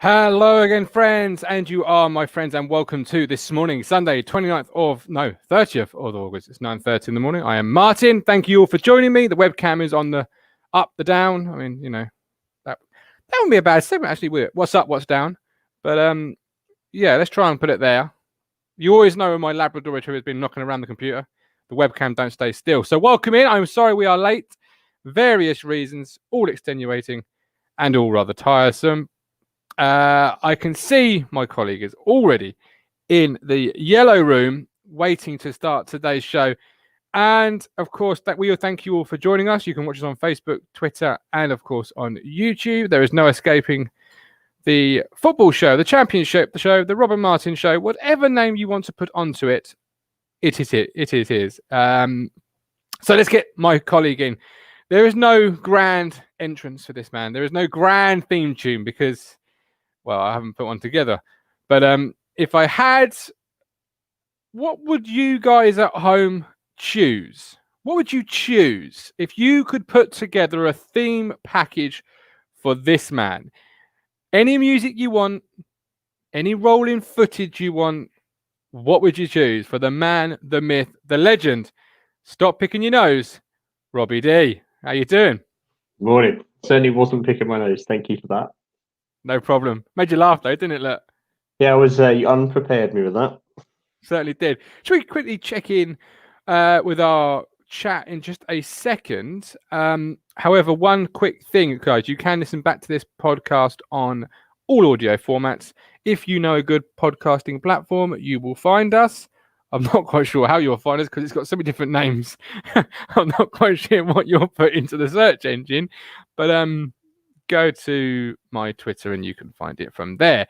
Hello again, friends, and you are my friends, and welcome to this morning, Sunday, 30th of August. It's 9:30 in the morning. I am Martin. Thank you all for joining me. The webcam is on the up, the down. I mean, that wouldn't be a bad segment, actually, would it? What's up, what's down? But yeah, let's try and put it there. You always know when my Labrador Retriever has been knocking around the computer. The webcam don't stay still. So welcome in. I'm sorry we are late. Various reasons, all extenuating and all rather tiresome. I can see my colleague is already in the yellow room waiting to start today's show. And of course, that we will thank you all for joining us. You can watch us on Facebook, Twitter, and of course on YouTube. There is no escaping the football show, the championship, the show, the Robin Martin show, whatever name you want to put onto it. It is it. It is his. So let's get my colleague in. There is no grand entrance for this man. There is no grand theme tune because, well, I haven't put one together. But if I had, what would you guys at home choose? What would you choose if you could put together a theme package for this man? Any music you want, any rolling footage you want, what would you choose for the man, the myth, the legend? Stop picking your nose, Robbie D. How you doing? Morning. Certainly wasn't picking my nose. Thank you for that. No problem. Made you laugh though, didn't it? Look. Yeah, I was. You unprepared me with that. Certainly did. Should we quickly check in with our chat in just a second? However, one quick thing, guys, you can listen back to this podcast on all audio formats. If you know a good podcasting platform, you will find us. I'm not quite sure how you'll find us because it's got so many different names. I'm not quite sure what you'll put into the search engine, but go to my Twitter and you can find it from there.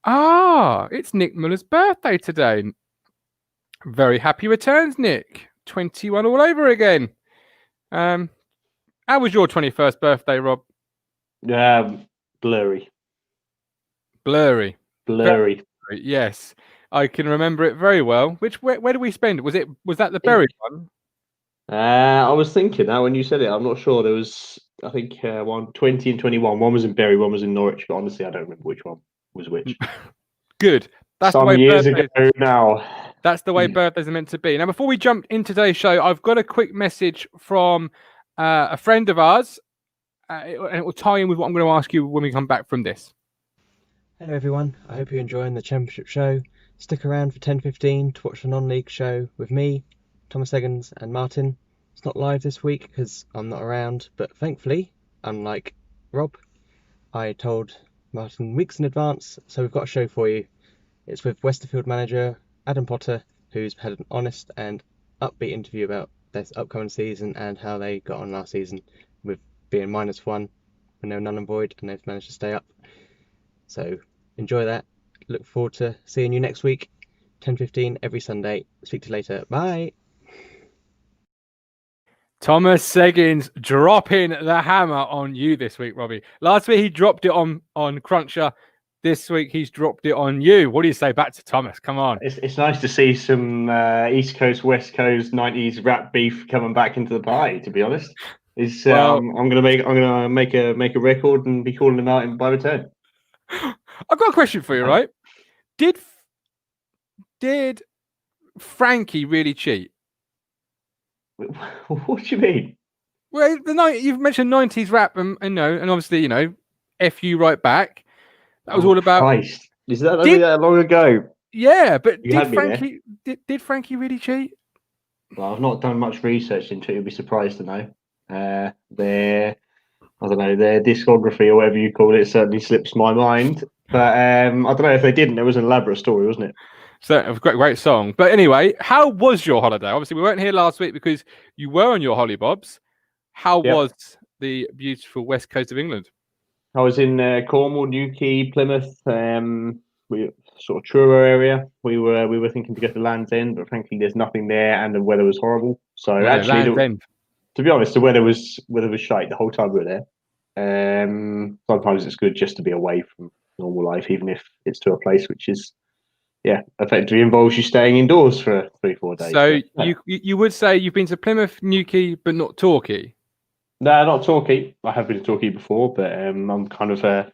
It's Nick Muller's birthday today. Very happy returns, Nick. 21 all over again. How was your 21st birthday, Rob? Blurry. Blurry. Blurry. Yes, I can remember it very well. Where did we spend it? Was that the Berry one? I was thinking that when you said it. I'm not sure. There was, I think, 20 and 21. One was in Bury, one was in Norwich. But honestly, I don't remember which one was which. Good. That's Some the way years ago now. That's the way birthdays are meant to be. Now, before we jump into today's show, I've got a quick message from a friend of ours, and it will tie in with what I'm going to ask you when we come back from this. Hello everyone, I hope you're enjoying the Championship show. Stick around for 10:15 to watch the non-league show with me, Thomas Eggins and Martin. It's not live this week because I'm not around, but thankfully, unlike Rob, I told Martin weeks in advance, so we've got a show for you. It's with Westerfield manager Adam Potter, who's had an honest and upbeat interview about their upcoming season and how they got on last season with being -1 when they were null and void and they've managed to stay up. So enjoy that. Look forward to seeing you next week, 10:15 every Sunday. Speak to you later. Bye. Thomas Eggins dropping the hammer on you this week, Robbie. Last week he dropped it on Cruncher. This week he's dropped it on you. What do you say back to Thomas? Come on. It's nice to see some East Coast, West Coast 90s rap beef coming back into the party. To be honest, I'm gonna make a record and be calling them out by return. I've got a question for you, right? Did Frankie really cheat? What do you mean? Well, you've mentioned 90s rap, and obviously, F you right back. That was all about. Christ. Is that that long ago? Yeah, but did Frankie really cheat? Well, I've not done much research into it. You'll be surprised to know. Their discography or whatever you call it certainly slips my mind. But I don't know if they didn't. It was an elaborate story, wasn't it? So it was a great song. But anyway, how was your holiday? Obviously, we weren't here last week because you were on your hollybobs. How was the beautiful west coast of England? I was in Cornwall, Newquay, Plymouth, we sort of Truro area. We were thinking to go to Land's End, but frankly, there's nothing there, and the weather was horrible. So to be honest, the weather was shite the whole time we were there. Sometimes it's good just to be away from normal life, even if it's to a place which is, effectively involves you staying indoors for 3-4 days. So you would say you've been to Plymouth, Newquay, but not Torquay? No, not Torquay. I have been to Torquay before, but I'm kind of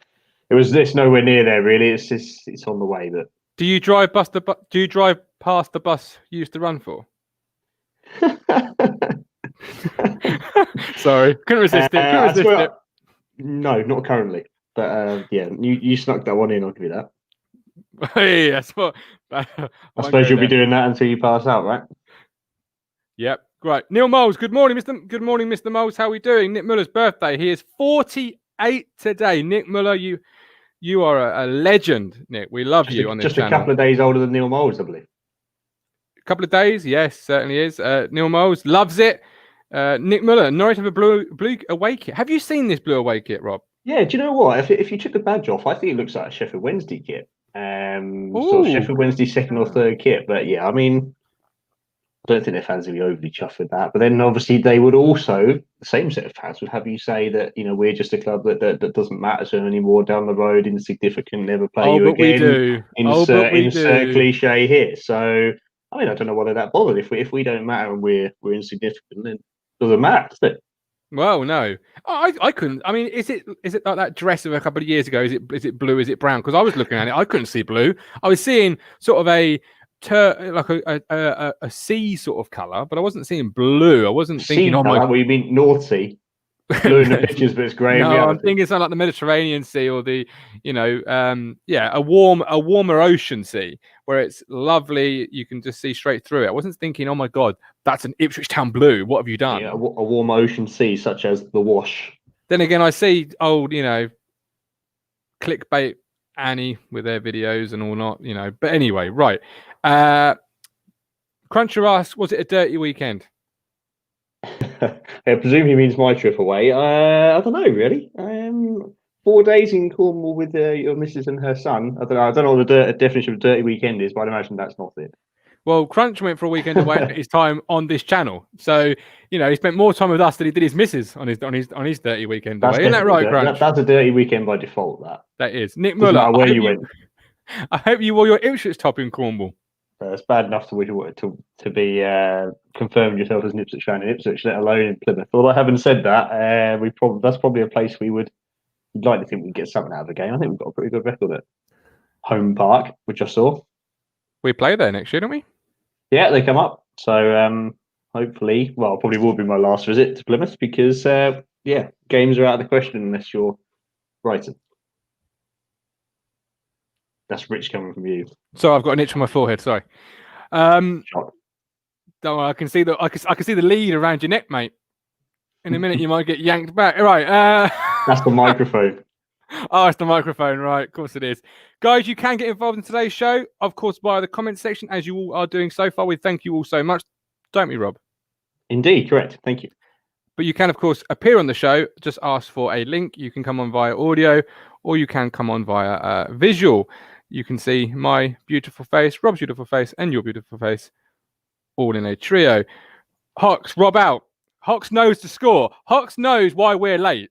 It's nowhere near there really. It's on the way. But do you drive past the bus you used to run for? Sorry, couldn't resist it. No, not currently. But yeah, you snuck that one in. I'll give you that. Hey, that's what. I suppose you'll be doing that until you pass out, right? Yep. Right. Neil Moles, good morning, Mr. Moles. How are we doing? Nick Muller's birthday. He is 48 today. Nick Muller, you are a legend, Nick. We love you on this channel. Just a couple of days older than Neil Moles, I believe. A couple of days, yes, certainly is. Neil Moles loves it. Nick Muller, Norwich have a blue away kit. Have you seen this blue away kit, Rob? Yeah, do you know what? If you took the badge off, I think it looks like a Sheffield Wednesday kit. Sort of Sheffield Wednesday second or third kit. But yeah, I mean, I don't think their fans will be overly chuffed with that. But then obviously they would also, the same set of fans would have you say that, we're just a club that doesn't matter to them anymore down the road, insignificant, never play you again. We do. Insert cliche here. So I mean, I don't know whether that bothered. If we don't matter and we're insignificant, then it doesn't matter, does it? Well, no, I couldn't. I mean, is it like that dress of a couple of years ago? Is it blue? Is it brown? Because I was looking at it, I couldn't see blue. I was seeing sort of a sea sort of color, but I wasn't seeing blue. I wasn't thinking, oh my. What you mean, North Sea? Blue in the pictures, but it's grey. No, I'm thinking something like the Mediterranean Sea or the, a warmer ocean sea where it's lovely. You can just see straight through it. I wasn't thinking, oh my God, that's an Ipswich Town blue. What have you done? Yeah, a warm ocean sea, such as the Wash. Then again, I see old, clickbait Annie with their videos and all not, But anyway, right. Cruncher asks, was it a dirty weekend? I presume he means my trip away. I don't know, really. 4 days in Cornwall with your missus and her son. I don't know what the definition of a dirty weekend is, but I'd imagine that's not it. Well, Crunch went for a weekend away at his time on this channel, so he spent more time with us than he did his missus on his dirty weekend away. Isn't that right, Crunch? That's a dirty weekend by default. That is. Nick Muller, where you went. I hope you wore your Ipswich top in Cornwall. It's bad enough to be confirmed yourself as an Ipswich fan in Ipswich, let alone in Plymouth. Although having said that, that's probably a place we'd like to think we'd get something out of the game. I think we've got a pretty good record at Home Park, which I saw. We play there next year, don't we? Yeah, they come up. So hopefully, well, probably will be my last visit to Plymouth because games are out of the question unless you're Brighton. That's rich coming from you. So I've got an itch on my forehead. Sorry. Don't worry, I can see the lead around your neck, mate. In a minute, you might get yanked back. Right. That's the microphone. Oh, it's the microphone, right? Of course it is. Guys, you can get involved in today's show, of course, via the comment section, as you all are doing so far. We thank you all so much, don't we, Rob? Indeed, correct. Thank you. But you can, of course, appear on the show. Just ask for a link. You can come on via audio, or you can come on via visual. You can see my beautiful face, Rob's beautiful face, and your beautiful face, all in a trio. Hox, Rob out. Hox knows the score. Hox knows why we're late.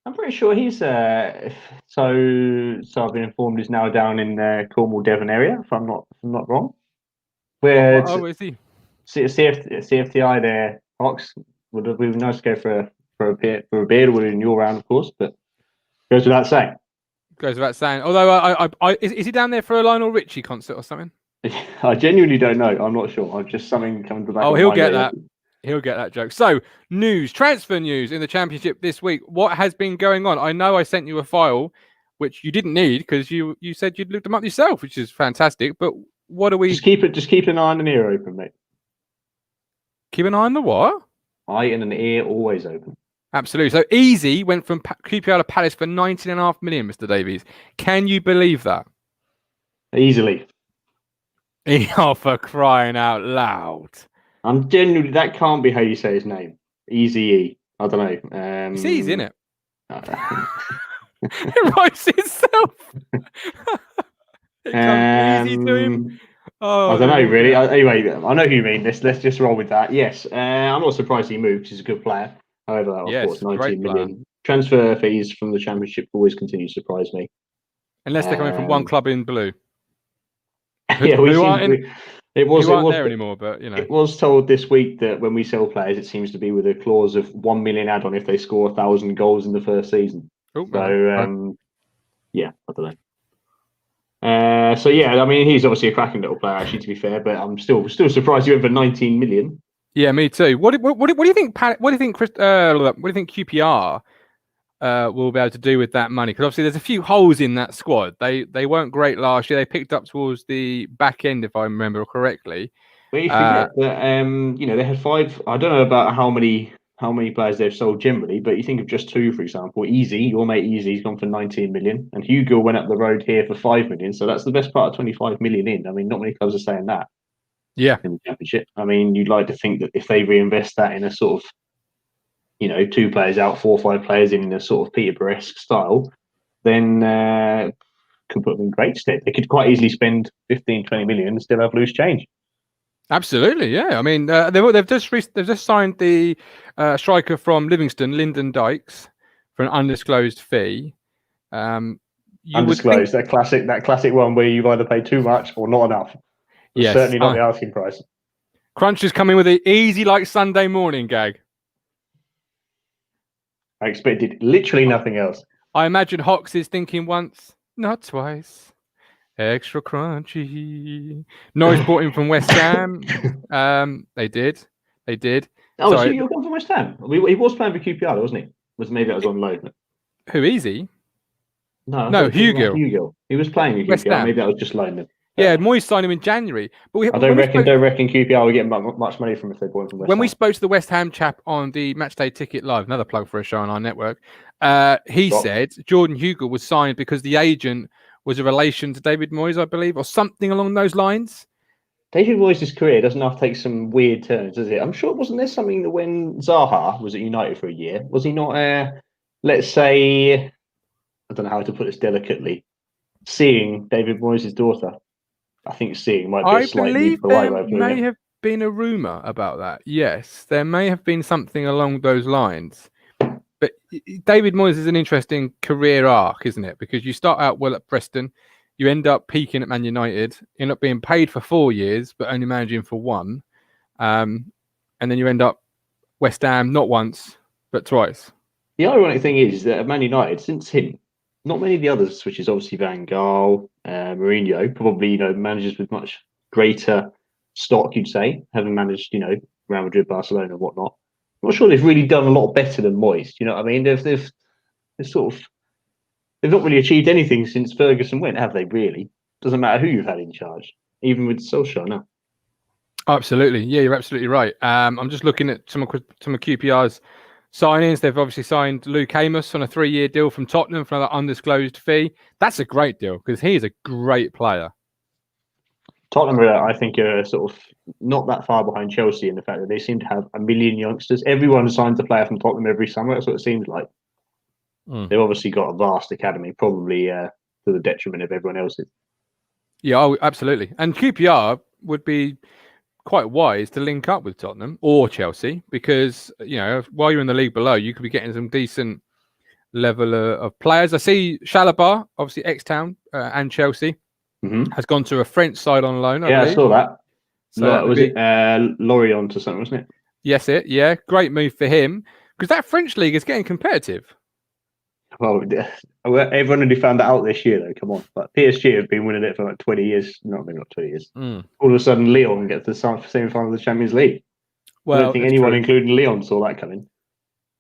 I'm pretty sure he's so I've been informed he's now down in Cornwall, Devon area. If I'm not wrong. Where is he? CFTI there. Hox would be nice to go for a beer. We're in your round, of course, but goes without saying. Although is he down there for a Lionel Richie concert or something? I genuinely don't know. I'm not sure. I've just something come to the back. Oh, he'll get that. He'll get that joke. So, transfer news in the Championship this week. What has been going on? I know I sent you a file, which you didn't need because you said you'd looked them up yourself, which is fantastic. But what do we? Just keep an eye and an ear open, mate. Keep an eye on the what? Eye and an ear always open. Absolutely. So Easy went from QPR Palace for 19.5 million, Mr. Davies. Can you believe that? Easily. Oh, for crying out loud. I'm genuinely, that can't be how you say his name. Easy. I don't know. It's easy, isn't it? It writes itself. Easy to him. Oh, I don't know, really. Anyway, I know who you mean. Let's just roll with that. Yes, I'm not surprised he moved. He's a good player. However, of course, 19 million. Transfer fees from the Championship always continue to surprise me. Unless they're coming from one club in blue. Yeah, it wasn't there anymore, but it was told this week that when we sell players, it seems to be with a clause of 1 million add-on if they score 1,000 goals in the first season. Ooh, so Yeah, I don't know. So yeah, I mean, he's obviously a cracking little player, actually. To be fair, but I'm still surprised he went for 19 million. Yeah, me too. What do you think? What do you think? What do you think QPR will be able to do with that money? Because obviously there's a few holes in that squad. They weren't great last year. They picked up towards the back end, if I remember correctly. But you forget that they had 5. I don't know about how many players they've sold generally, but you think of just 2, for example. Easy, your mate Easy's gone for 19 million, and Hugo went up the road here for 5 million. So that's the best part of 25 million in. I mean, not many clubs are saying that. Yeah, in the Championship. I mean, you'd like to think that if they reinvest that in a sort of, 2 players out, 4 or 5 players in a sort of Peterborough-esque style, then could put them in great stead. They could quite easily spend 15, 20 million and still have loose change. absolutely. Yeah, I mean they've just signed the striker from Livingston, Lyndon Dykes, for an undisclosed fee. Undisclosed, that classic one where you've either paid too much or not enough. Yes, certainly not the asking price. Crunch is coming with an easy like Sunday morning gag. I expected literally nothing else. I imagine Hox is thinking once, not twice. Extra crunchy. Norwich bought him from West Ham. They did. Oh, so you're going from West Ham? He was playing for QPR, wasn't he? Maybe that was on loan. Who, Easy? No, Hugo. He was playing for QPR. Maybe that was just loan. Yeah, Moyes signed him in January. But I don't reckon QPR will get much money from if they bought him from West Ham. When we spoke to the West Ham chap on the Matchday Ticket Live, another plug for a show on our network, he said Jordan Hugo was signed because the agent was a relation to David Moyes, I believe, or something along those lines. David Moyes' career doesn't have to take some weird turns, does it? I'm sure wasn't there something that when Zaha was at United for a year, was he not, let's say, I don't know how to put this delicately, seeing David Moyes' daughter? I think seeing might be a slightly polite way of putting it. There may have been a rumour about that. Yes, there may have been something along those lines. But David Moyes is an interesting career arc, isn't it? Because you start out well at Preston, you end up peaking at Man United, end up being paid for 4 years, but only managing for 1. And then you end up West Ham, not once, but twice. The ironic thing is that at Man United, since him, not many of the others, which is obviously Van Gaal, Mourinho, probably, managers with much greater stock, you'd say, having managed, Real Madrid, Barcelona and whatnot. I'm not sure they've really done a lot better than Moyes. You know what I mean? They've not really achieved anything since Ferguson went, have they? Really? Doesn't matter who you've had in charge, even with Solskjaer now. Absolutely, yeah, you're absolutely right. I'm just looking at some of QPR's signings. They've obviously signed Luke Amos on a 3-year deal from Tottenham for another undisclosed fee. That's a great deal because he is a great player. Tottenham, I think, are sort of not that far behind Chelsea in the fact that they seem to have a million youngsters. Everyone signs a player from Tottenham every summer. That's what it seems like. They've obviously got a vast academy, probably to the detriment of everyone else's. Yeah, absolutely. And QPR would be quite wise to link up with Tottenham or Chelsea because, while you're in the league below, you could be getting some decent level of players. I see Chalobah, obviously ex-Town and Chelsea, has gone to a French side on loan. I saw that. So was it Lorient or something, wasn't it? Yes, yeah. Great move for him because that French league is getting competitive. Well, everyone only found that out this year, though. Come on, but PSG have been winning it for like 20 years. Not 20 years. All of a sudden, Lyon gets the semi-final of the Champions League. Well, I don't think anyone, including Lyon, saw that coming.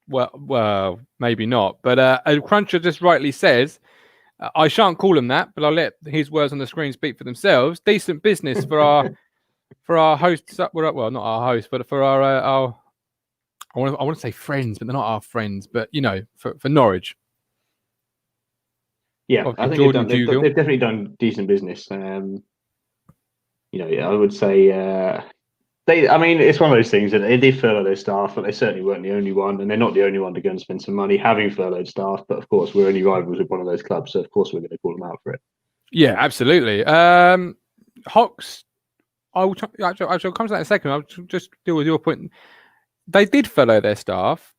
Well, maybe not. But Cruncher just rightly says, I shan't call him that, but I'll let his words on the screen speak for themselves. Decent business for our hosts. Well, not our hosts, but for our I want to say friends, but they're not our friends. But for Norwich. Yeah, I think they've definitely done decent business. I would say it's one of those things that they did furlough their staff, but they certainly weren't the only one, and they're not the only one to go and spend some money having furloughed staff. But of course, we're only rivals with one of those clubs, so of course we're going to call them out for it. Yeah, absolutely. Hox, I'll come to that in a second. I'll just deal with your point. They did furlough their staff.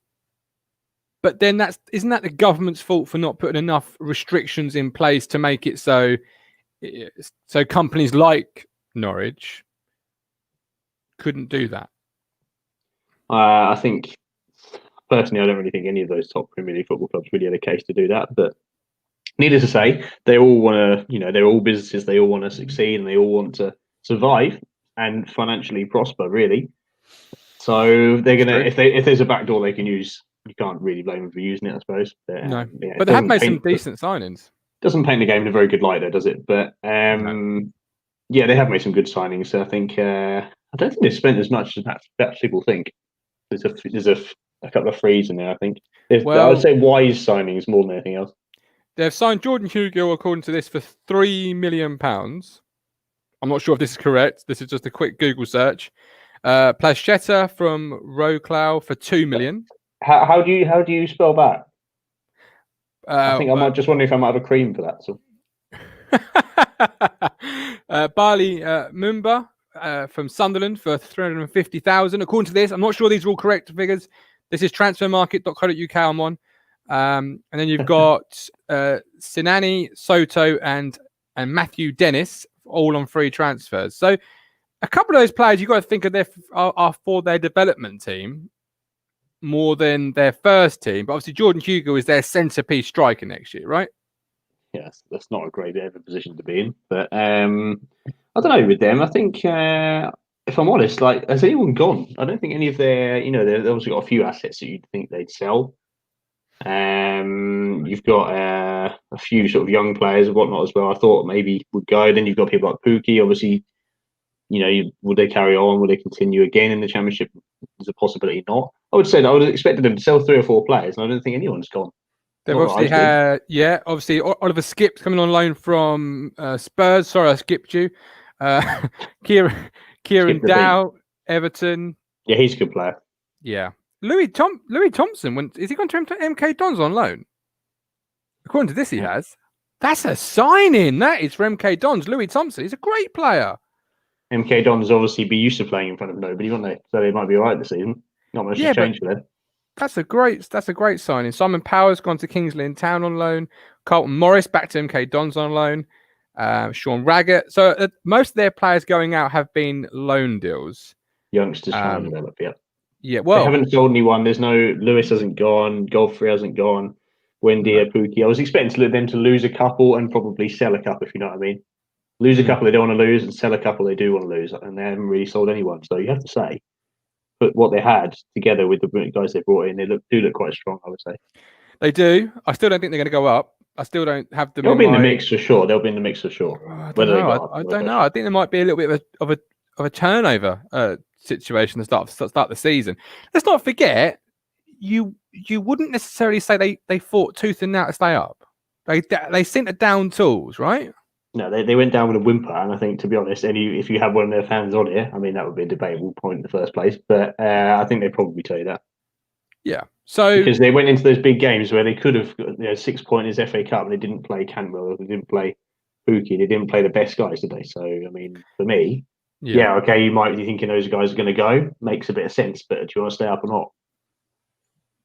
But then isn't that the government's fault for not putting enough restrictions in place to make it so companies like Norwich couldn't do that? I think personally, I don't really think any of those top Premier League football clubs really had a case to do that. But needless to say, they all want to, they're all businesses. They all want to succeed and they all want to survive and financially prosper, really. So they're gonna, if there's a back door they can use, you can't really blame them for using it, I suppose. But, no, but they have made some decent signings. Doesn't paint the game in a very good light, though, does it? But yeah, they have made some good signings. So I think I don't think they've spent as much as perhaps people think. There's a couple of frees in there. I think. I would say wise signings more than anything else. They've signed Jordan Hugill, according to this, for £3 million. I'm not sure if this is correct. This is just a quick Google search. Plasheta from Roclau for $2 million. How do you spell that? I think I might just wonder if I might have a cream for that. So. Bali Mumba from Sunderland for 350,000. According to this, I'm not sure these are all correct figures. This is transfermarket.co.uk. I'm on. And then you've got Sinani, Soto, and Matthew Dennis, all on free transfers. So a couple of those players you've got to think of are for their development team more than their first team. But obviously Jordan Hugill is their centrepiece striker next year, right? Yes, that's not a great ever position to be in. But I don't know with them. I think if I'm honest, like, has anyone gone? I don't think any of their, they've obviously got a few assets that you'd think they'd sell. You've got a few sort of young players and whatnot as well. I thought maybe would go. Then you've got people like Pookie. Obviously, would they carry on? Would they continue again in the Championship? There's a possibility not. I would say that I would have expected them to sell 3 or 4 players, and I don't think anyone's gone. They've obviously had, obviously Oliver Skipp's coming on loan from Spurs. Sorry, I skipped you. Kieran Dow, Everton. Yeah, he's a good player. Yeah. Louis Thompson, is he going to MK Dons on loan? According to this, he has. That's a signing. That is for MK Dons. Louis Thompson, he's a great player. MK Dons obviously be used to playing in front of nobody, won't they? So they might be all right this season. Not much has changed for them. That's a great signing. Simon Power's gone to Kingsley in Town on loan. Carlton Morris back to MK Dons on loan. Sean Raggett. So most of their players going out have been loan deals. Youngsters trying to develop, yeah. Yeah, well, they haven't sold anyone. There's no Lewis hasn't gone. Godfrey hasn't gone. Wendy, Pookie. I was expecting them to lose a couple and probably sell a couple, if you know what I mean. Lose a couple they don't want to lose, and sell a couple they do want to lose, and they haven't really sold anyone. So you have to say, put what they had together with the guys they brought in, they do look quite strong, I would say. They do. I still don't think they're going to go up. I still don't have them. They'll be in the mix for sure. They'll be in the mix for sure. I don't know. I think there might be a little bit of a turnover situation to start the season. Let's not forget, you wouldn't necessarily say they fought tooth and nail to stay up. They sent it down tools, right? No, they went down with a whimper, and I think, to be honest, if you had one of their fans on here, I mean, that would be a debatable point in the first place. But I think they'd probably tell you that. Yeah. So because they went into those big games where they could have, 6 pointers FA Cup, and they didn't play Cantwell, they didn't play Pookie, they didn't play the best guys, did they? So I mean, for me, okay, you might be thinking those guys are going to go. Makes a bit of sense, but do you want to stay up or not?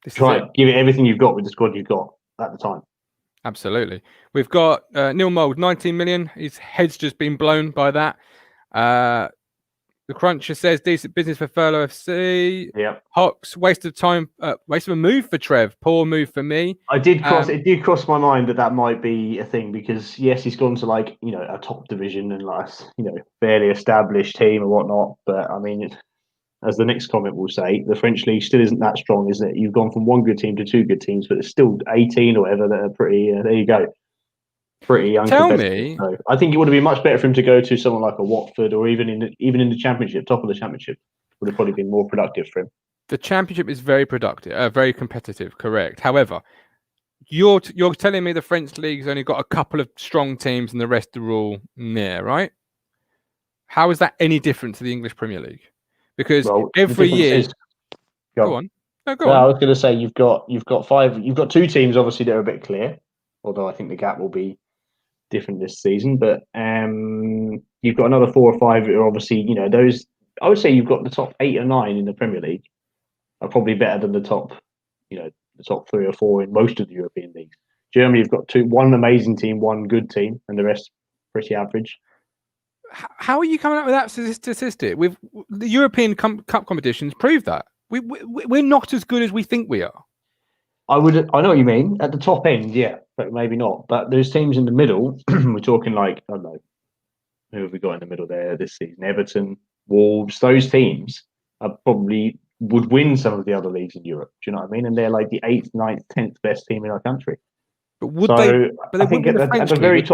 Try it. Give it everything you've got with the squad you've got at the time. Absolutely. We've got Neil Mould, 19 million. His head's just been blown by that. The Cruncher says decent business for Furlough FC. Yeah. Hawks, waste of time, waste of a move for Trev. Poor move for me. It did cross my mind that might be a thing, because yes, he's gone to a top division and fairly established team and whatnot. But I mean, as the next comment will say, the French league still isn't that strong, isn't it? You've gone from one good team to 2 good teams, but there's still 18 or whatever that are pretty. There you go. Pretty uncompetitive. Tell me, so I think it would have been much better for him to go to someone like a Watford, or even in the Championship, top of the Championship, would have probably been more productive for him. The Championship is very productive, very competitive. Correct. However, you're telling me the French league's only got a couple of strong teams and the rest are all near, right? How is that any different to the English Premier League? Because every year, go on. No, go on. I was going to say you've got 2 teams obviously that are a bit clear, although I think the gap will be different this season. But you've got another 4 or 5 that are obviously those. I would say you've got the top 8 or 9 in the Premier League are probably better than the top the top 3 or 4 in most of the European leagues. Germany, you've got 1 amazing team, 1 good team, and the rest pretty average. How are you coming up with that statistic? With the European Cup competitions prove that we're not as good as we think we are. I know what you mean. At the top end, yeah, but maybe not. But those teams in the middle, we're talking like, I don't know, who have we got in the middle there this season? Everton, Wolves, those teams are probably would win some of the other leagues in Europe. Do you know what I mean? And they're like the 8th, 9th, 10th best team in our country. But would So they? But they I think wouldn't win the at French the league, very would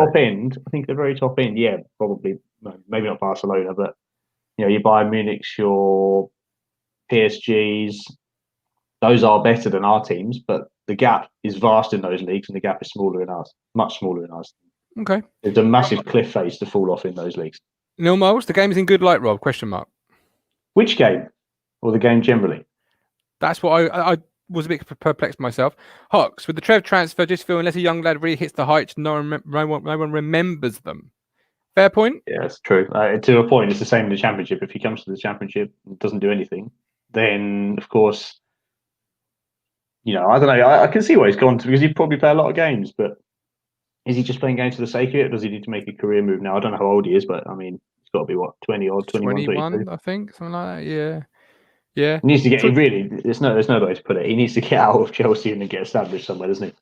top they? end, yeah, probably, maybe not Barcelona, but your Bayern Munich's, your PSG's, those are better than our teams, but the gap is vast in those leagues, and the gap is smaller in ours, much smaller in ours. Okay. There's a massive cliff face to fall off in those leagues. Neil Miles, the game is in good light, Rob? Question mark. Which game, or the game generally? That's what I was a bit perplexed myself. Hawks, with the Trev transfer, just feel unless a young lad really hits the heights, no one remembers them. Fair point. Yeah, that's true. To a point, it's the same in the championship. If he comes to the championship and doesn't do anything, then of course, I don't know. I can see where he's gone to, because he'd probably play a lot of games. But is he just playing games for the sake of it? Or does he need to make a career move now? I don't know how old he is, but I mean, he's got to be 20 or 21, 22. I think, something like that. Yeah. Yeah. He needs to get. There's no way to put it. He needs to get out of Chelsea and get established somewhere, doesn't he?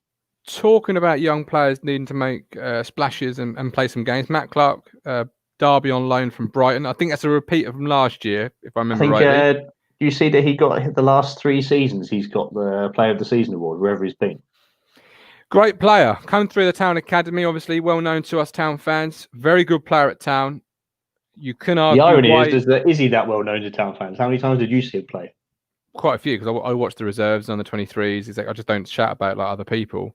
Talking about young players needing to make splashes and play some games, Matt Clark, Derby on loan from Brighton. I think that's a repeat of from last year, if I remember rightly. Do you see that he got the last 3 seasons? He's got the Player of the Season award wherever he's been. Great player, come through the Town Academy, obviously well known to us Town fans. Very good player at Town. You can argue. The irony is he that well known to Town fans? How many times did you see him play? Quite a few, because I watched the reserves on the 23s. He's like, I just don't shout about it like other people.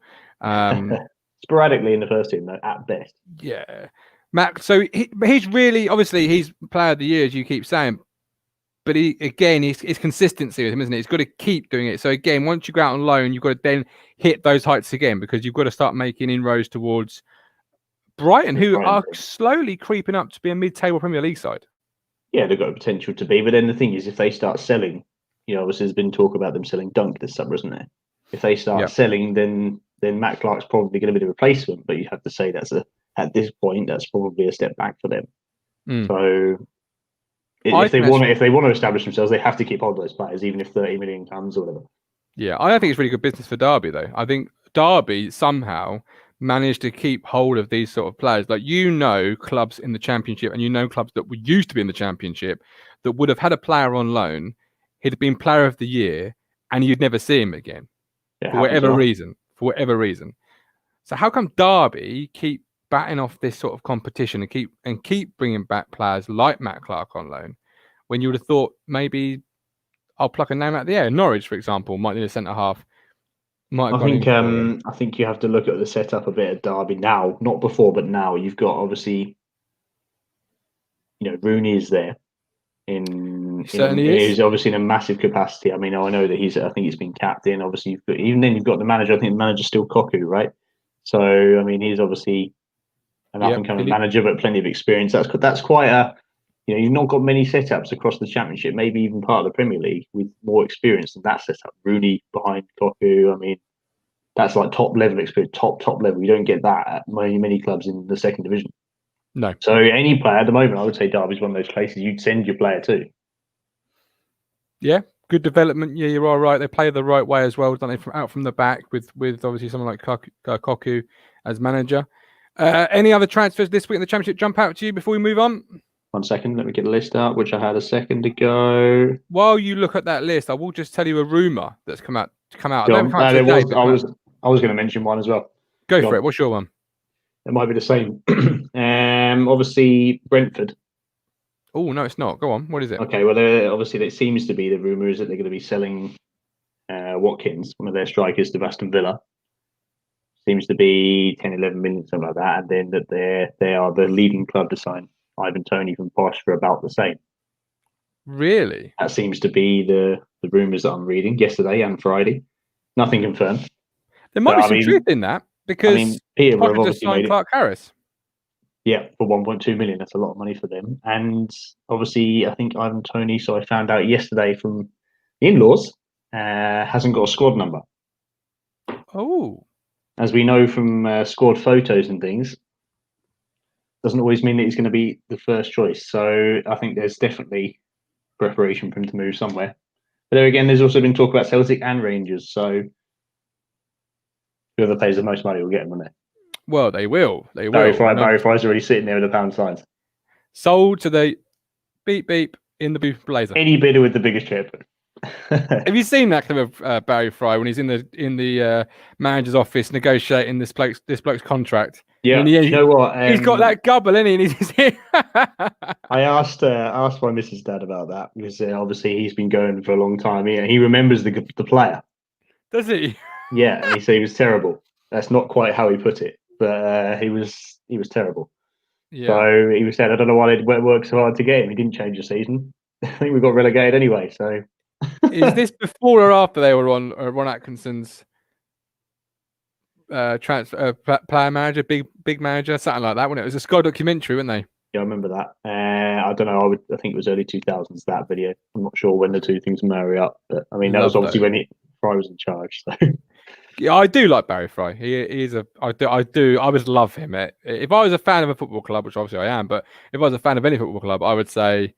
Sporadically in the first team, though, at best. Yeah, Mac. So he's really, obviously, he's player of the year, as you keep saying. But it's consistency with him, isn't it? He's got to keep doing it. So again, once you go out on loan, you've got to then hit those heights again, because you've got to start making inroads towards Brighton, who are slowly creeping up to be a mid-table Premier League side. Yeah, they've got the potential to be. But then the thing is, if they start selling, obviously there's been talk about them selling Dunk this summer, isn't there? If they start selling, then Matt Clark's probably going to be the replacement. But you have to say at this point, that's probably a step back for them. So if they want to establish themselves, they have to keep hold of those players, even if 30 million comes or whatever. Yeah, I don't think it's really good business for Derby, though. I think Derby somehow managed to keep hold of these sort of players. Like, clubs in the Championship, and clubs that used to be in the Championship that would have had a player on loan, he'd have been Player of the Year, and you'd never see him again for whatever reason. So how come Derby keep batting off this sort of competition and keep bringing back players like Matt Clark on loan, when you would have thought maybe, I'll pluck a name out of the air, Norwich, for example, might need a centre half. I think you have to look at the setup a bit at Derby now, not before, but now. You've got, obviously, Rooney is there. He's obviously in a massive capacity. I mean, I know that I think he's been captain. Obviously, you've got the manager. I think the manager's still Koku, right? So, I mean, he's obviously an up-and-coming manager, but plenty of experience. That's quite a, you've not got many setups across the Championship, maybe even part of the Premier League, with more experience than that setup. Rooney behind Koku, I mean, that's like top-level experience, top level. You don't get that at many clubs in the second division. No. So any player at the moment, I would say Derby's one of those places you'd send your player to. Yeah, good development. Yeah, you are right. They play the right way as well, don't they? Out from the back with obviously someone like Koku as manager. Any other transfers this week in the Championship jump out to you before we move on? 1 second, let me get the list out, which I had a second ago. While you look at that list, I will just tell you a rumor that's come out. I was going to mention one as well. Go for it. What's your one? It might be the same. Obviously, Brentford. Oh, no, it's not. Go on. What is it? Okay, well, obviously, it seems to be, the rumour is that they're going to be selling Watkins, one of their strikers, to Aston Villa. Seems to be 10, 11 million, something like that. And then that they are the leading club to sign Ivan Toney from Posh for about the same. Really? That seems to be the rumours that I'm reading yesterday and Friday. Nothing confirmed. There might be some truth in that, because Peterborough just signed Clark Harris. Yeah, for 1.2 million. That's a lot of money for them. And obviously, I think Ivan Toney, so I found out yesterday from the in-laws, hasn't got a squad number. Oh. As we know from squad photos and things, doesn't always mean that he's going to be the first choice. So I think there's definitely preparation for him to move somewhere. But there again, there's also been talk about Celtic and Rangers. So Whoever pays the most money will get him, won't they? Well, they will. They will. Barry Fry's already sitting there with the pound signs. Sold to the beep beep in the blue blazer. Any bidder with the biggest chip. Have you seen that clip of Barry Fry when he's in the manager's office negotiating this bloke's contract? Yeah, and you know what? He's got that gubble, isn't he? And he's I asked my Mrs. Dad about that because obviously he's been going for a long time. He remembers the player. Does he? Yeah, and he said he was terrible. That's not quite how he put it, but he was terrible. Yeah. So he was saying, I don't know why they worked so hard to get him. He didn't change the season. I think we got relegated anyway. So is this before or after they were on Ron Atkinson's transfer player manager, big manager, something like that? When it was a Sky documentary, weren't they? Yeah, I remember that. I don't know. I think it was early 2000s, that video. I'm not sure when the two things marry up, but I mean that was obviously when Fry was in charge. So. Yeah, I do like Barry Fry. He is I would love him. If I was a fan of a football club, which obviously I am, but if I was a fan of any football club, I would say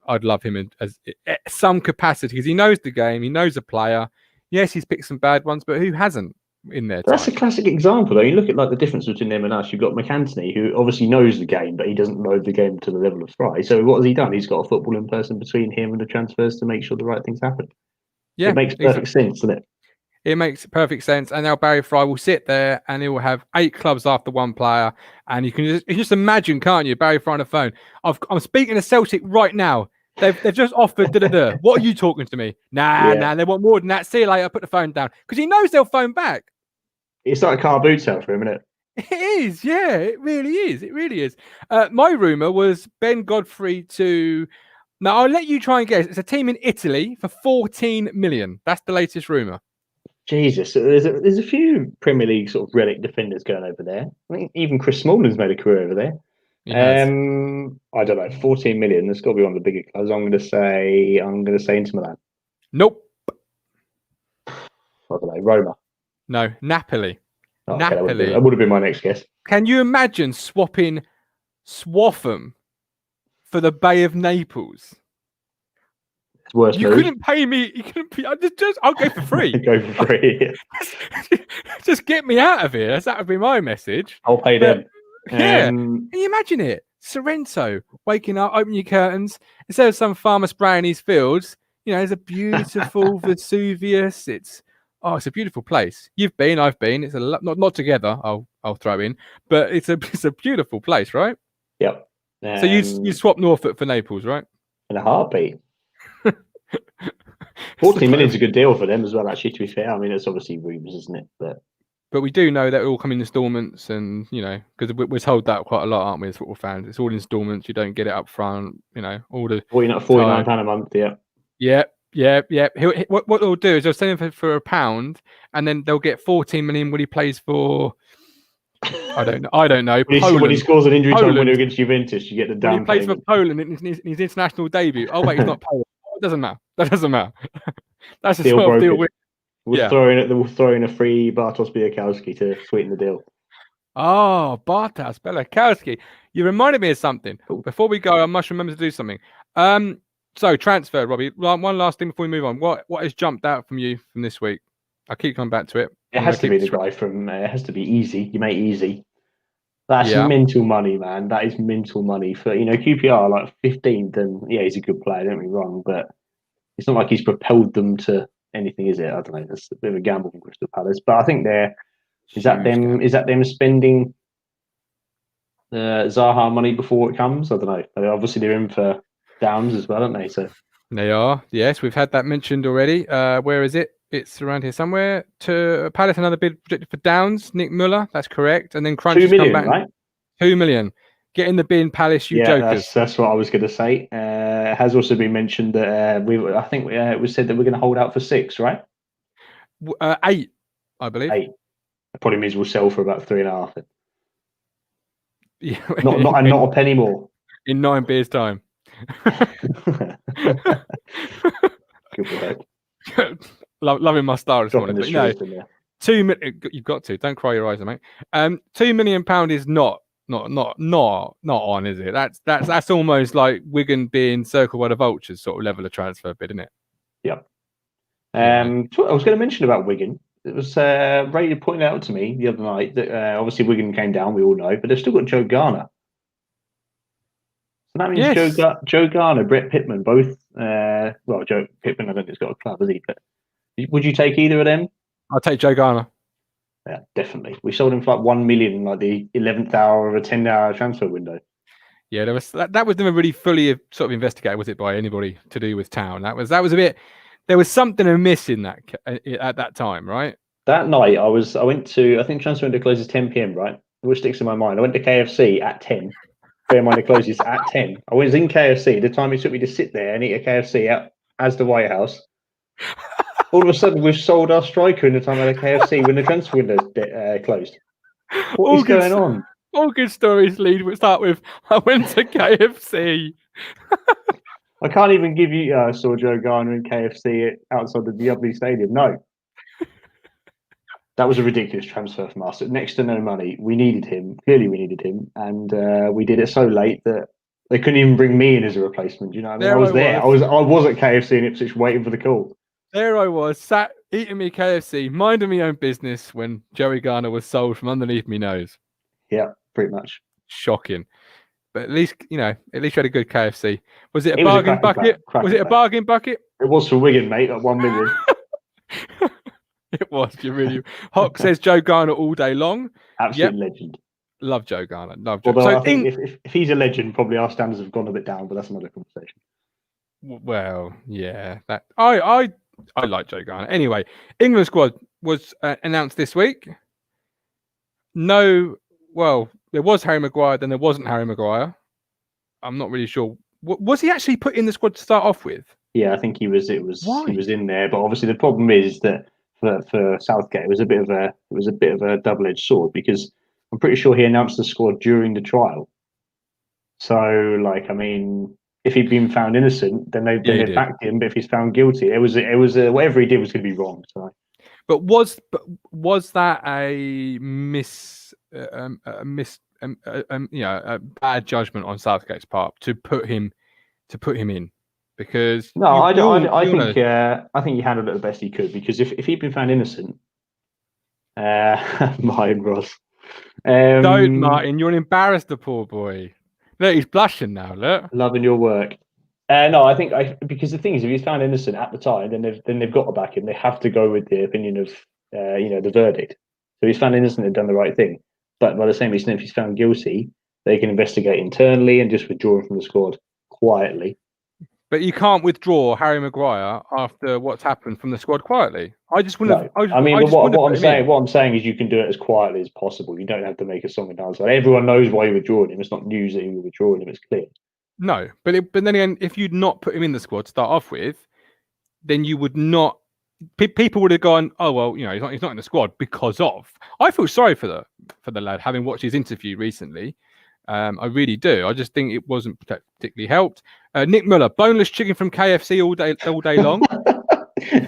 I'd love him in some capacity because he knows the game, he knows the player. Yes, he's picked some bad ones, but who hasn't in there? That's a classic example, though. You look at the difference between them and us. You've got McAntony, who obviously knows the game, but he doesn't know the game to the level of Fry. So what has he done? He's got a footballing person between him and the transfers to make sure the right things happen. Yeah, it makes perfect sense, doesn't it? It makes perfect sense. And now Barry Fry will sit there and he will have 8 clubs after one player. And you can just imagine, can't you, Barry Fry on the phone? I'm speaking to Celtic right now. They've just offered What are you talking to me? Nah, they want more than that. See you later. Put the phone down. Because he knows they'll phone back. It's like a car boot sale for him, isn't it? It is, yeah. It really is. It really is. My rumour was Ben Godfrey to... Now, I'll let you try and guess. It's a team in Italy for 14 million. That's the latest rumour. Jesus, there's a few Premier League sort of relic defenders going over there. I think even Chris Smalling's made a career over there. I don't know, 14 million. That's got to be one of the bigger clubs. I'm going to say Inter Milan. Nope. I don't know, Roma. No, Napoli. Oh, Napoli. Okay, that would have been my next guess. Can you imagine swapping Swaffham for the Bay of Naples? It's worse. You couldn't pay me. You couldn't pay. I'll go for free. Go for free. Just get me out of here. That would be my message. I'll pay them. Yeah. Can you imagine it? Sorrento, waking up, open your curtains. Instead of some farmer spraying his fields, there's a beautiful Vesuvius. It's a beautiful place. You've been, I've been. It's not together. I'll throw in, but it's a beautiful place, right? Yep. So you swap Norfolk for Naples, right? In a heartbeat. 14 million is a good deal for them as well, actually, to be fair. I mean, it's obviously rumours, isn't it? But we do know that it all come in installments, and because we're told that quite a lot, aren't we, as football fans? It's all installments. You don't get it up front. All the £49 a month. Yeah. Yeah. What they'll do is they'll send him for £1, and then they'll get 14 million when he plays for. I don't know. When he scores an injury time winner against Juventus, you get the down. When he plays for Poland in his international debut. Oh wait, he's not Poland. It doesn't matter. That doesn't matter. That's a small deal. We'll throw in a free Bartosz Białkowski to sweeten the deal. Oh, Bartosz Białkowski. You reminded me of something. Before we go, I must remember to do something. So transfer, Robbie. One last thing before we move on. What has jumped out from you from this week? I keep coming back to it. It has to be the guy from. It has to be Easy. You make Easy. That's mental money, man. That is mental money for QPR like 15th, and he's a good player. Don't get me wrong, but it's not like he's propelled them to anything, is it? I don't know. That's a bit of a gamble from Crystal Palace, but I think is that them spending Zaha money before it comes? I don't know. Obviously, they're in for Downs as well, aren't they? So they are. Yes, we've had that mentioned already. Where is it? It's around here somewhere. To Palace, another bid projected for Downs, Nick Muller. That's correct. And then Crunch has come back. Right? 2 million. Get in the bin, Palace. You jokers. That's what I was going to say. It has also been mentioned that it was said that we're going to hold out for 6, right? 8, I believe. 8. That probably means we'll sell for about 3.5. Yeah. Not a penny more. In 9 beers' time. Good work. Loving my style this morning. But 2 million. You've got to. Don't cry your eyes, mate. £2 million is not on, is it? That's almost like Wigan being circled by the vultures sort of level of transfer bid, isn't it? Yeah. I was going to mention about Wigan. it was Ray pointed out to me the other night that obviously Wigan came down, we all know, but they've still got Joe Garner. So that means Yes. Joe Garner, Brett Pittman, both. Well, Joe Pittman, I don't think he's got a club, has he? But would you take either of them? I'll take Joe Garner. Yeah, definitely. We sold him for like 1 million, like the 11th hour of a 10-hour transfer window. Yeah, there was that was never really fully sort of investigated, was it, by anybody to do with Town? That was a bit. There was something amiss in that at that time, right? That night, I went to, I think transfer window closes 10 p.m. Right, which sticks in my mind. I went to KFC at 10. Bear in mind it closes at 10. I was in KFC. The time it took me to sit there and eat a KFC at as the White House. All of a sudden, we've sold our striker in the time at the KFC when the transfer window closed. What is going on? All good stories start with, I went to KFC. I can't even give you, I saw Joe Garner in KFC outside the Diablo Stadium. No. That was a ridiculous transfer from us. Next to no money. We needed him. Clearly, we needed him. And we did it so late that they couldn't even bring me in as a replacement. You know what I mean? I was there. I was at KFC in Ipswich waiting for the call. There I was, sat eating me KFC, minding my own business when Joey Garner was sold from underneath me nose. Yeah, pretty much. Shocking. But at least you had a good KFC. Was it a bargain bucket? Was it a bargain bucket? It was for Wigan, mate, at 1 million. It was. You really. Hawk says Joe Garner all day long. Absolute legend. Love Joe Garner. Love Joe. Although I think if he's a legend, probably our standards have gone a bit down, but that's another conversation. Well, yeah. That I like Joe Garner. Anyway, England squad was announced this week. No, well, there was Harry Maguire, then there wasn't Harry Maguire. I'm not really sure. Was he actually put in the squad to start off with? Yeah, I think he was. He was in there, but obviously the problem is that for Southgate, it was a bit of a double-edged sword because I'm pretty sure he announced the squad during the trial. So, like, I mean, if he'd been found innocent, then they backed him. But if he's found guilty, it was whatever he did was going to be wrong. So, but was that a bad judgment on Southgate's part to put him in? Because I think he handled it the best he could. Because if he'd been found innocent, Martin Ross, don't Martin, you're embarrassed the poor boy. Look, he's blushing now. Look, loving your work. No, I think because the thing is, if he's found innocent at the time, then they've got to back him. They have to go with the opinion of the verdict. So if he's found innocent, they've done the right thing. But by the same reason, if he's found guilty, they can investigate internally and just withdraw him from the squad quietly. But you can't withdraw Harry Maguire after what's happened from the squad quietly. I just wouldn't. No. What I'm saying is you can do it as quietly as possible. You don't have to make a song and dance. Like, everyone knows why you're withdrawing him. It's not news that you're withdrawing him. It's clear. No, but then again, if you'd not put him in the squad to start off with, then you would not. People would have gone, oh well, he's not in the squad because of. I feel sorry for the lad, having watched his interview recently. I really do. I just think it wasn't particularly helped. Nick Muller, boneless chicken from KFC all day long.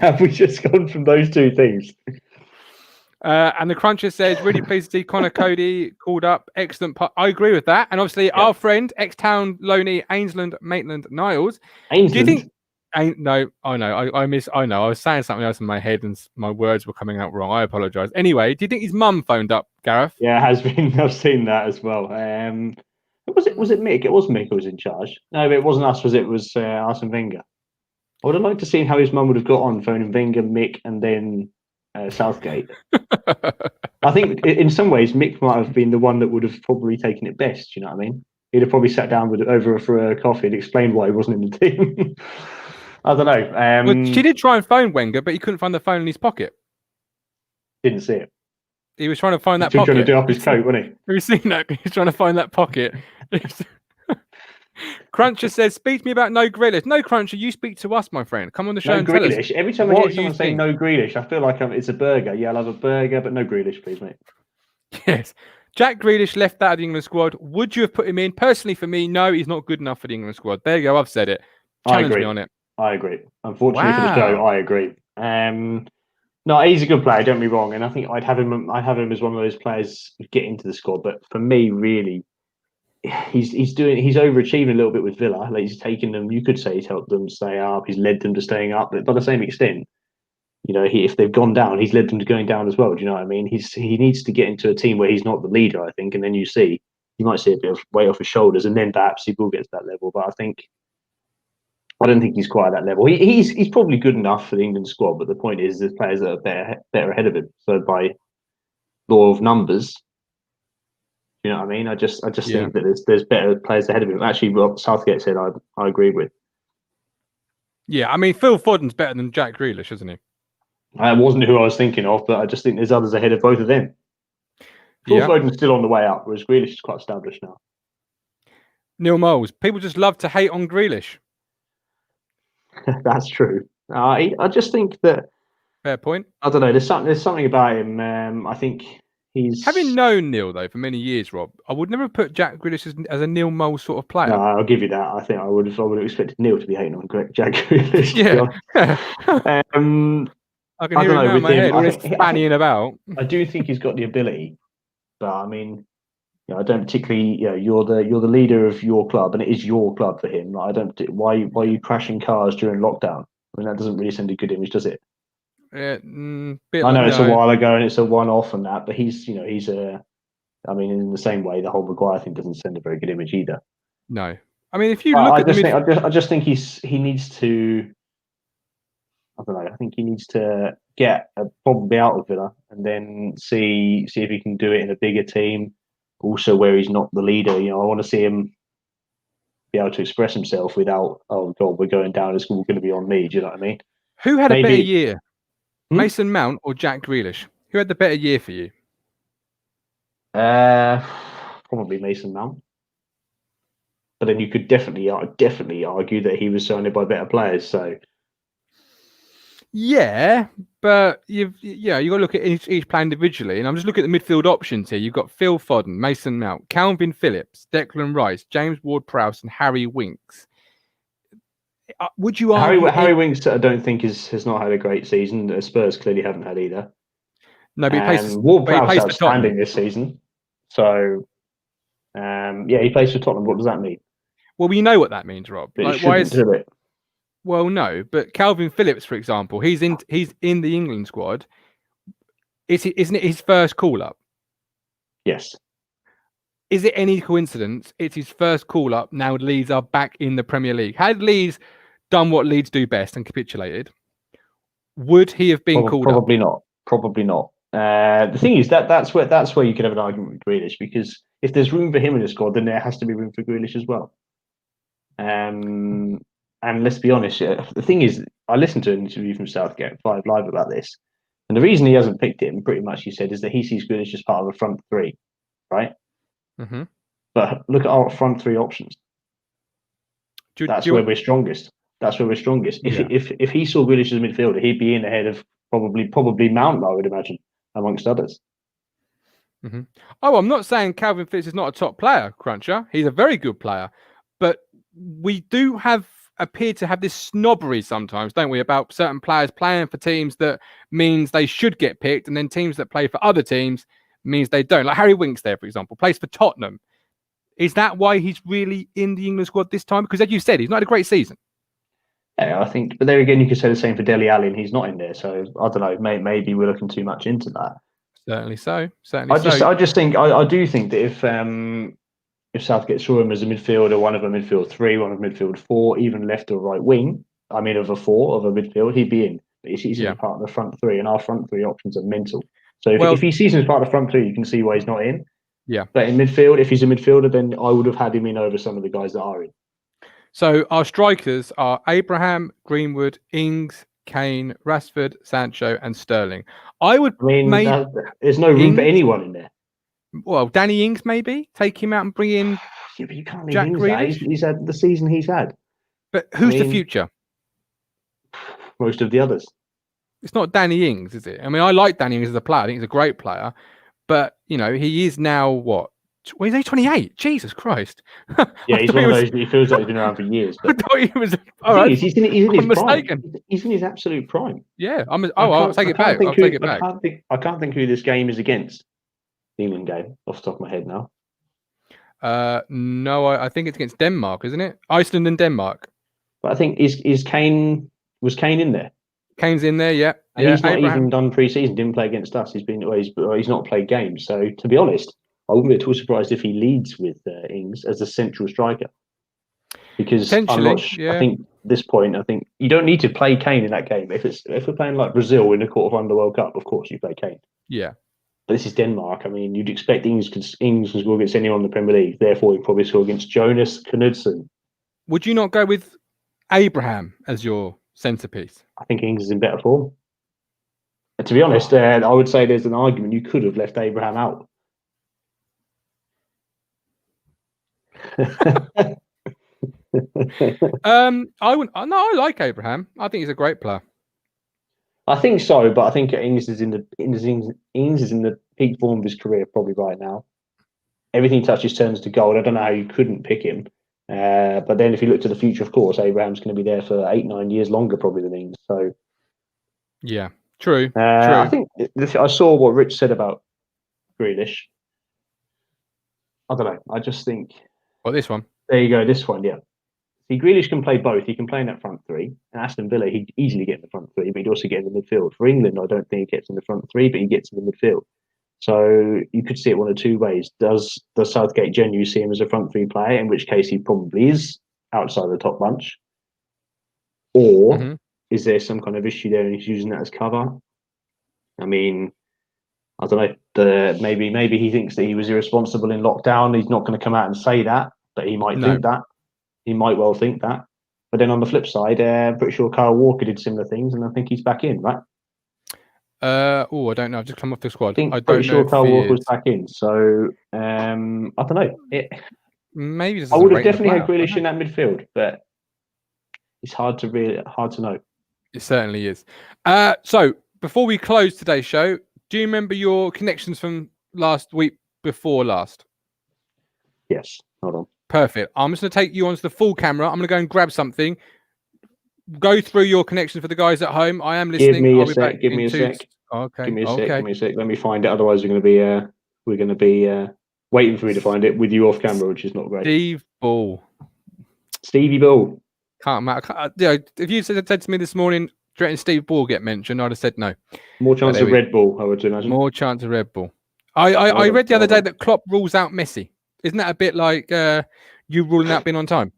Have we just gone from those two things? And the Cruncher says, really pleased to see Connor Cody called up. Excellent. I agree with that. And obviously, our friend, ex-Town Loney, Ainsland, Maitland, Niles. Ainsland? Do you think? No, I know. I know. I was saying something else in my head and my words were coming out wrong. I apologise. Anyway, do you think his mum phoned up, Gareth? Yeah, it has been. I've seen that as well. Was it Mick? It was Mick who was in charge. No, but it wasn't us. It was Arsene Wenger. I would have liked to see how his mum would have got on phoning Wenger, Mick, and then Southgate. I think in some ways Mick might have been the one that would have probably taken it best. You know what I mean? He'd have probably sat down over for a coffee and explained why he wasn't in the team. I don't know. Well, she did try and phone Wenger, but he couldn't find the phone in his pocket. Didn't see it. He was trying to find that pocket. Trying to do up his coat, wasn't he? Have you seen that? He's trying to find that pocket. Cruncher says, speak to me about no Grealish. No, Cruncher, you speak to us, my friend. Come on the show and tell us. Every time I hear someone say no Grealish, I feel like it's a burger. Yeah, I'll have a burger, but no Grealish, please, mate. Yes. Jack Grealish left out of the England squad. Would you have put him in? Personally, for me, no, he's not good enough for the England squad. There you go. I've said it. Challenge me on it. I agree. Unfortunately for the show, I agree. No, he's a good player. Don't be wrong, and I think I'd have him as one of those players who get into the squad. But for me, really, he's overachieving a little bit with Villa. Like, he's taken them. You could say he's helped them stay up. He's led them to staying up. But by the same extent, if they've gone down, he's led them to going down as well. Do you know what I mean? He needs to get into a team where he's not the leader, I think, and then you might see a bit of weight off his shoulders, and then perhaps he will get to that level. But I don't think he's quite at that level. He's probably good enough for the England squad, but the point is, there's players that are better ahead of him. So by law of numbers, you know what I mean? I just think that there's better players ahead of him. Actually, what Southgate said, I agree with. Yeah, I mean, Phil Foden's better than Jack Grealish, isn't he? That wasn't who I was thinking of, but I just think there's others ahead of both of them. Phil Foden's still on the way up, whereas Grealish is quite established now. Neil Moles, people just love to hate on Grealish. That's true. I just think that. Fair point. I don't know. There's something about him. I think he's. Having known Neil though for many years, Rob, I would never put Jack Grealish as a Neil Moles sort of player. No, I'll give you that. I think I would have expected Neil to be hating on Jack Grealish. Yeah. I can hear him in my head, all this fannying about. I do think he's got the ability, but I mean, I don't particularly. You're the leader of your club, and it is your club for him. I don't. Why are you crashing cars during lockdown? I mean, that doesn't really send a good image, does it? I know it's a while ago and it's a one-off and that, but he's in the same way, the whole Maguire thing doesn't send a very good image either. No, I mean, if you look I just think he needs to. I don't know. I think he needs to get probably out of Villa and then see if he can do it in a bigger team. Also, where he's not the leader. I want to see him be able to express himself without, oh God, we're going down. It's all going to be on me. Do you know what I mean? Who had a better year, Mason Mount or Jack Grealish? Who had the better year for you? Probably Mason Mount. But then you could definitely argue that he was surrounded by better players. So. Yeah, but you got to look at each player individually, and I'm just looking at the midfield options here. You've got Phil Foden, Mason Mount, Calvin Phillips, Declan Rice, James Ward-Prowse, and Harry Winks. Would you argue Harry Winks? I don't think has not had a great season. Spurs clearly haven't had either. No, but he plays. Ward-Prowse outstanding this season. So, he plays for Tottenham. What does that mean? Well, we know what that means, Rob. Why is it? Well, no, but Calvin Phillips, for example, he's in the England squad. Isn't it his first call-up? Yes. Is it any coincidence it's his first call-up now Leeds are back in the Premier League? Had Leeds done what Leeds do best and capitulated, would he have been called up? Probably not. The thing is that's where you could have an argument with Grealish, because if there's room for him in the squad, then there has to be room for Grealish as well. And let's be honest, the thing is, I listened to an interview from Southgate 5 Live about this, and the reason he hasn't picked him, pretty much, he said, is that he sees Grealish as part of a front three, right? Mm-hmm. But look at our front three options. That's where we're strongest. Yeah. If he saw Grealish as a midfielder, he'd be in ahead of probably Mount, I would imagine, amongst others. Mm-hmm. Oh, I'm not saying Calvin Phillips is not a top player, Cruncher. He's a very good player, but we do appear to have this snobbery sometimes, don't we, about certain players playing for teams that means they should get picked, and then teams that play for other teams means they don't. Like Harry Winks there, for example, plays for Tottenham. Is that why he's really in the England squad this time? Because as you said, he's not had a great season. Yeah, I think, but there again, you could say the same for Dele Alli, and he's not in there. So I don't know. Maybe we're looking too much into that. Certainly so. I do think that if Southgate saw him as a midfielder, one of a midfield 3, one of a midfield 4, even left or right wing, of a midfield, he'd be in. But he's in part of the front 3, and our front 3 options are mental. So if he sees him as part of the front 3, you can see why he's not in. Yeah. But in midfield, if he's a midfielder, then I would have had him in over some of the guys that are in. So our strikers are Abraham, Greenwood, Ings, Kane, Rashford, Sancho, and Sterling. There's no room for anyone in there. Well, Danny Ings, maybe take him out and bring in. Yeah, but you can't leave Jack Ings. He's had the season he's had. But who's the future? Most of the others. It's not Danny Ings, is it? I mean, I like Danny Ings as a player. I think he's a great player. But, he is now what? Well, he's only 28. Jesus Christ. Yeah, he's one of those. He feels like he's been around for years. But I thought he was. All right. He's in his prime. He's in his absolute prime. Yeah. I'll take it back. I can't think who this game is against. The England game, off the top of my head now. No, I think it's against Denmark, isn't it? Iceland and Denmark. But I think was Kane in there? Kane's in there, yeah. And he's not Abraham. even done pre-season. Didn't play against us. He's not played games. So to be honest, I wouldn't be at all surprised if he leads with Ings as a central striker. Because I'm not. Yeah. I think at this point, I think you don't need to play Kane in that game. If we're playing like Brazil in the quarterfinal World Cup, of course you play Kane. Yeah. But this is Denmark. I mean, you'd expect Ings can score against anyone in the Premier League. Therefore, he'd probably score against Jonas Knudsen. Would you not go with Abraham as your centerpiece? I think Ings is in better form. And to be honest, I would say there's an argument you could have left Abraham out. I like Abraham. I think he's a great player. I think so, but I think Ings is in the peak form of his career probably right now. Everything he touches turns to gold. I don't know how you couldn't pick him. But then if you look to the future, of course, Abraham's going to be there for 8-9 years longer probably than Ings. So yeah, true. I think I saw what Rich said about Grealish. I don't know. I just think. Well, this one. There you go. This one, yeah. See, Grealish can play both. He can play in that front three. And Aston Villa, he'd easily get in the front three, but he'd also get in the midfield. For England, I don't think he gets in the front three, but he gets in the midfield. So you could see it one of two ways. Does Southgate genuinely see him as a front three player, in which case he probably is outside the top bunch? Or is there some kind of issue there and he's using that as cover? I mean, I don't know. Maybe he thinks that he was irresponsible in lockdown. He's not going to come out and say that, but he might think that. He might well think that. But then on the flip side, I'm pretty sure Kyle Walker did similar things, and I think he's back in, right? I don't know. I've just come off the squad. I'm pretty sure Kyle Walker was back in. So I don't know. Maybe I would have definitely had Grealish in that midfield, but it's hard to know. It certainly is. So before we close today's show, do you remember your connections from last week before last? Yes. Hold on. Perfect. I'm just going to take you onto the full camera. I'm going to go and grab something. Go through your connections for the guys at home. I am listening. Give me a sec. Give me a sec. Okay. Give me a sec. Let me find it. Otherwise, we're going to be waiting for me to find it with you off camera, which is not great. Stevie Ball. Can't matter. If you said to me this morning, threatening Steve Ball get mentioned, I'd have said no. More chance of Red Bull, I would imagine. More chance of Red Bull. I read the other day that Klopp rules out Messi. Isn't that a bit like you ruling out being on time?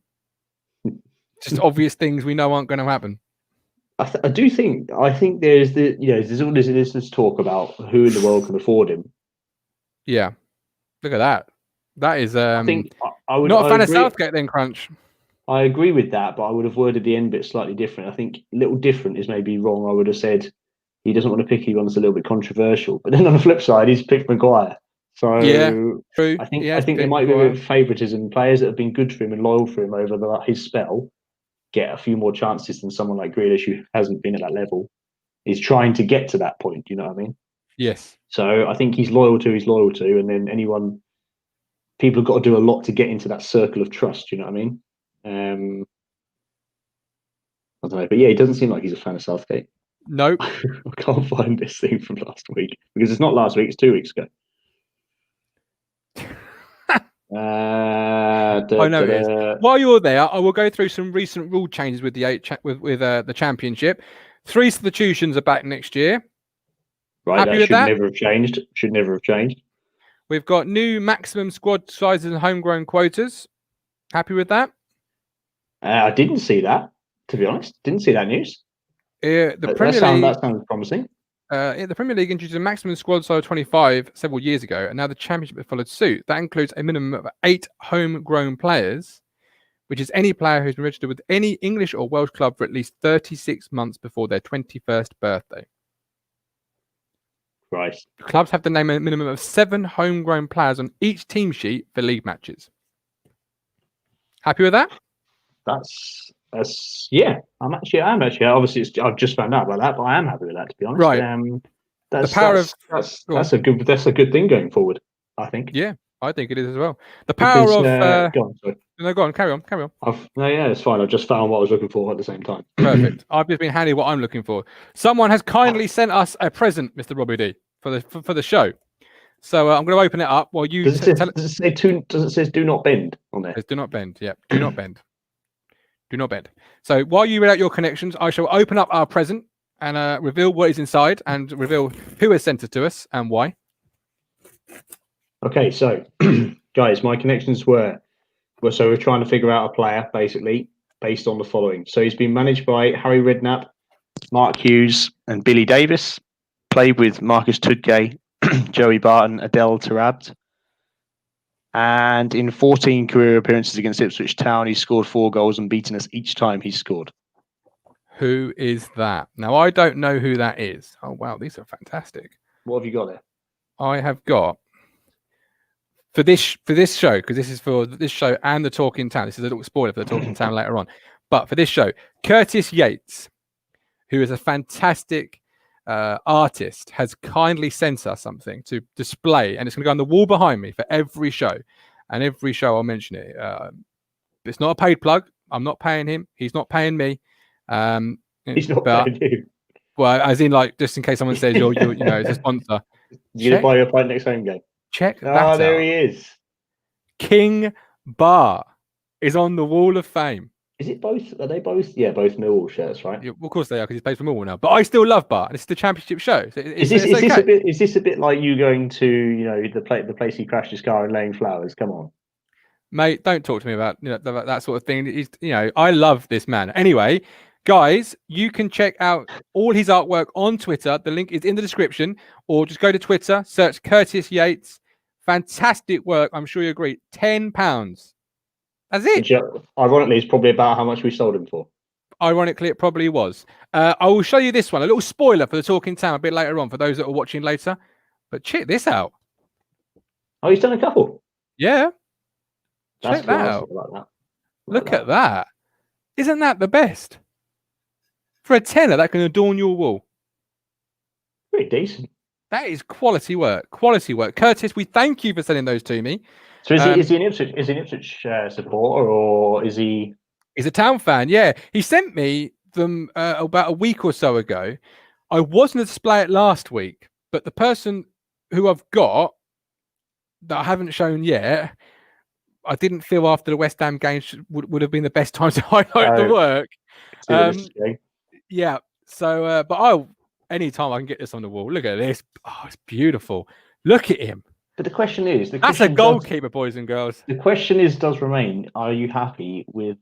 Just obvious things we know aren't going to happen. I do think. I think there's all this talk about who in the world can afford him. Yeah, look at that. That is. I think I would not a fan of Southgate then, Crunch. I agree with that, but I would have worded the end bit slightly different. I think a little different is maybe wrong. I would have said he doesn't want to pick anyone that's a little bit contriversial. But then on the flip side, he's picked Maguire. So yeah, true. I think there might be a bit of favouritism. Players that have been good for him and loyal for him over his spell get a few more chances than someone like Grealish who hasn't been at that level. He's trying to get to that point. You know what I mean? Yes. So I think he's loyal to, and then people have got to do a lot to get into that circle of trust. You know what I mean? I don't know, but yeah, he doesn't seem like he's a fan of Southgate. Nope. I can't find this thing from last week because it's not last week; it's 2 weeks ago. I know it is. While you're there, I will go through some recent rule changes with the championship. 3 substitutions are back next year. Right, Happy with that? Should never have changed. We've got new maximum squad sizes and homegrown quotas. Happy with that? I didn't see that, to be honest. Didn't see that news. That sounds promising. The Premier League introduced a maximum squad size of 25 several years ago, and now the Championship has followed suit. That includes a minimum of 8 homegrown players, which is any player who's been registered with any English or Welsh club for at least 36 months before their 21st birthday. Right. Clubs have to name a minimum of 7 homegrown players on each team sheet for league matches. Happy with that? That's yeah. I am actually. Obviously, I've just found out about that, but I am happy with that, to be honest. Right. That's a good thing going forward, I think. Yeah, I think it is as well. The power of. Go on, sorry. No, go on. Carry on. It's fine. I've just found what I was looking for at the same time. Perfect. I've just been handed what I'm looking for. Someone has kindly sent us a present, Mr. Robbie D, for the show. So I'm going to open it up while you. Does it say "Do not bend" on there? It says "Do not bend." Yeah, do not bend. Do not bend. So while you read out your connections, I shall open up our present. and reveal what is inside and reveal who has sent it to us and why. Okay, so guys, my connections were so we're trying to figure out a player basically based on the following. So he's been managed by Harry Redknapp, Mark Hughes, and Billy Davis. Played with Marcus Tudgay, Joey Barton, Adel Tarabt. And in 14 career appearances against Ipswich Town, he's scored 4 goals and beaten us each time he's scored. Who is that? Now, I don't know who that is. Oh, wow, these are fantastic. What have you got there? I have got, for this show, because this is for this show and the Talking Town. This is a little spoiler for the Talking Town later on. But for this show, Curtis Yates, who is a fantastic artist, has kindly sent us something to display, and it's going to go on the wall behind me for every show. And every show I'll mention it. It's not a paid plug. I'm not paying him. He's not paying me. He's not paying you. Well, as in, like, just in case someone says you're it's a sponsor. You gonna buy your plate next home game? Check that out. There out. he is. King Bar is on the Wall of Fame. Is it both? Are they both? Yeah, both Millwall shirts, right? Yeah, well, of course they are, because he's plays for Millwall now. But I still love Bar, and it's the Championship show. So is this a bit like you going to the place he crashed his car and laying flowers? Come on, mate, don't talk to me about that sort of thing. He's, I love this man. Anyway, guys, you can check out all his artwork on Twitter. The link is in the description, or just go to Twitter, search Curtis Yates. Fantastic work. I'm sure you agree. £10. That's it. Ironically, it's probably about how much we sold him for. Ironically, it probably was. I will show you this one. A little spoiler for the Talking Town a bit later on for those that are watching later. But check this out. Oh, he's done a couple. Yeah. That's check that out. Look at that. Isn't that the best? For a tenner, that can adorn your wall. Pretty decent. That is quality work. Quality work. Curtis, we thank you for sending those to me. So is he an Ipswich supporter, or is he? He's a Town fan. Yeah, he sent me them about a week or so ago. I wasn't to display it last week, but the person who I've got that I haven't shown yet, I didn't feel after the West Ham game would have been the best time to highlight the work. Yeah. So, but anytime I can get this on the wall. Look at this. Oh, it's beautiful. Look at him. But the question is, that's a goalkeeper, boys and girls. The question does remain: are you happy with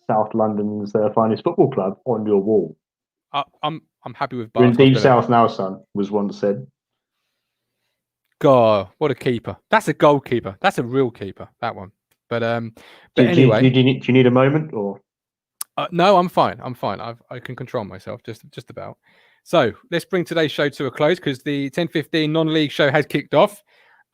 South London's finest football club on your wall? I'm happy with. We're in deep south now, son. Was one said. God, what a keeper! That's a goalkeeper. That's a real keeper. That one. But anyway, do you need a moment or? No, I'm fine. I can control myself just about. So let's bring today's show to a close because the 10:15 non-league show has kicked off.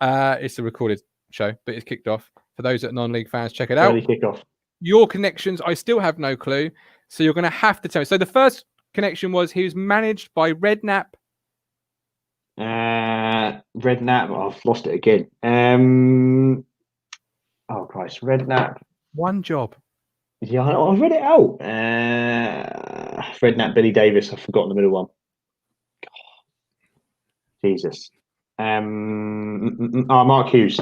It's a recorded show, but it's kicked off. For those that are non-league fans, check it out. Early kick-off. Your connections, I still have no clue. So you're going to have to tell me. So the first connection was he was managed by Redknapp. Redknapp. Oh, I've lost it again. Oh Christ, Redknapp. One job. Yeah, I've read it out. Redknapp, Billy Davis. I've forgotten the middle one. Jesus. Mark Hughes.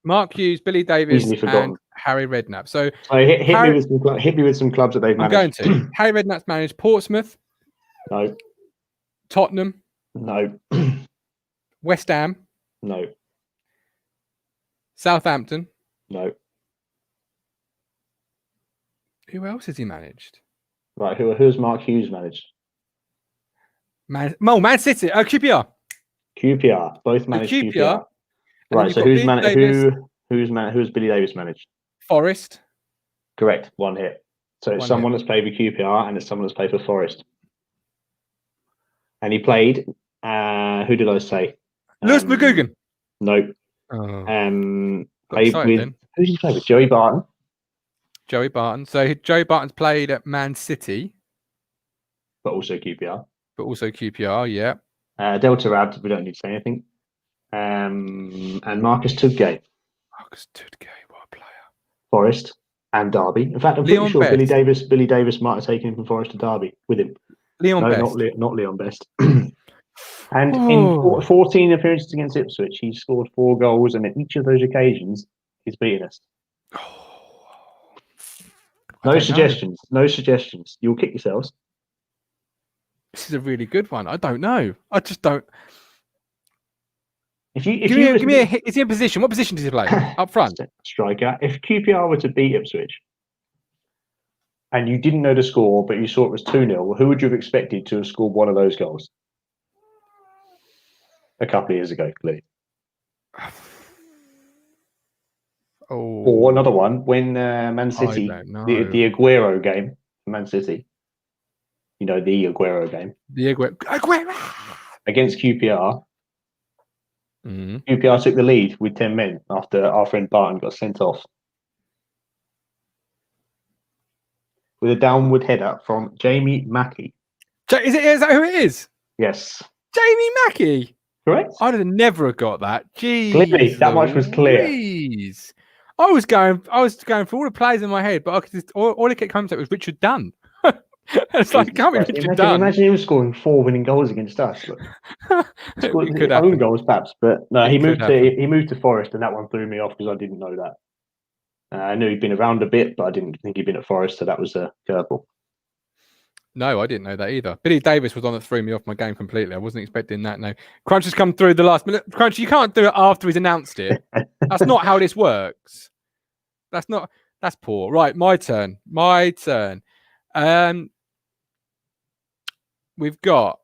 Mark Hughes, Billy Davis, and Harry Redknapp. So hit me with some clubs that they've managed. I'm going to. Harry Redknapp's managed Portsmouth. No. Tottenham. No. West Ham. No. Southampton. No. Who else has he managed? Right, who's Mark Hughes managed? Man City. QPR. QPR. Both managed QPR. Right, so who's Billy Davis managed? Forest. Correct, one hit. So it's someone that's played with QPR and it's someone that's played for Forest. And he played, who did I say? Lewis McGugan. No. Played with, who did he play with? Joey Barton. Joey Barton. So Joey Barton's played at Man City. But also QPR. Yeah. Delta Rab, we don't need to say anything. And Marcus Tudgay. What a player. Forest and Derby. In fact, I'm pretty sure Billy Davis might have taken him from Forest to Derby with him. Not Leon Best. And in 14 appearances against Ipswich, he scored 4 goals, and at each of those occasions, he's beaten us. No suggestions. You'll kick yourselves. This is a really good one. I don't know. I just don't. If Give me a. Is he in position? What position does he play? Up front. Striker. If QPR were to beat Ipswich, and you didn't know the score, but you saw it was 2-0, who would you have expected to have scored one of those goals? A couple of years ago, clearly. Oh. Or another one, when Man City, the Aguero game, Man City. You know, the Aguero game. The Aguero. Against QPR. Mm-hmm. QPR took the lead with 10 men after our friend Barton got sent off. With a downward header from Jamie Mackey. Is that who it is? Yes. Jamie Mackey. Correct. I'd have never got that. Jeez. Clearly, that much was clear. I was going for all the players in my head, but I could just, all it kept coming to was Richard Dunn. It's like, can't be Richard Dunn. Imagine him scoring 4 winning goals against us. Scored his own goals, perhaps, but no, he moved to Forest, and that one threw me off because I didn't know that. I knew he'd been around a bit, but I didn't think he'd been at Forest, so that was a curveball. No, I didn't know that either. Billy Davis was on that threw me off my game completely. I wasn't expecting that. No, Crunch has come through the last minute. Crunch, you can't do it after he's announced it. That's not how this works. That's poor. Right, my turn. We've got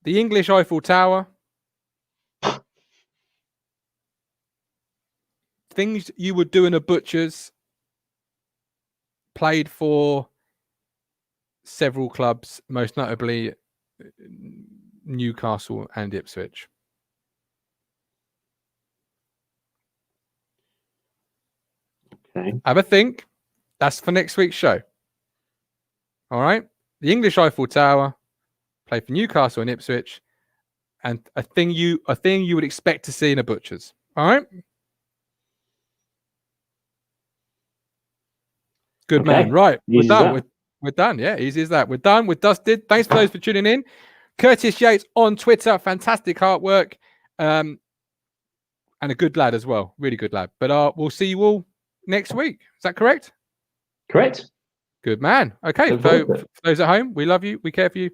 the English Eiffel Tower. Things you would do in a butcher's. Played for several clubs, most notably Newcastle and Ipswich. Okay. Have a think. That's for next week's show. All right. The English Eiffel Tower, played for Newcastle and Ipswich, and a thing you would expect to see in a butcher's. All right. Good man. Right. We're done. We're done. Yeah, easy as that. We're done. We're dusted. Thanks for those for tuning in. Curtis Yates on Twitter. Fantastic artwork. And a good lad as well. Really good lad. But we'll see you all next week. Is that correct? Correct. Good man. Okay. So for those at home, we love you. We care for you.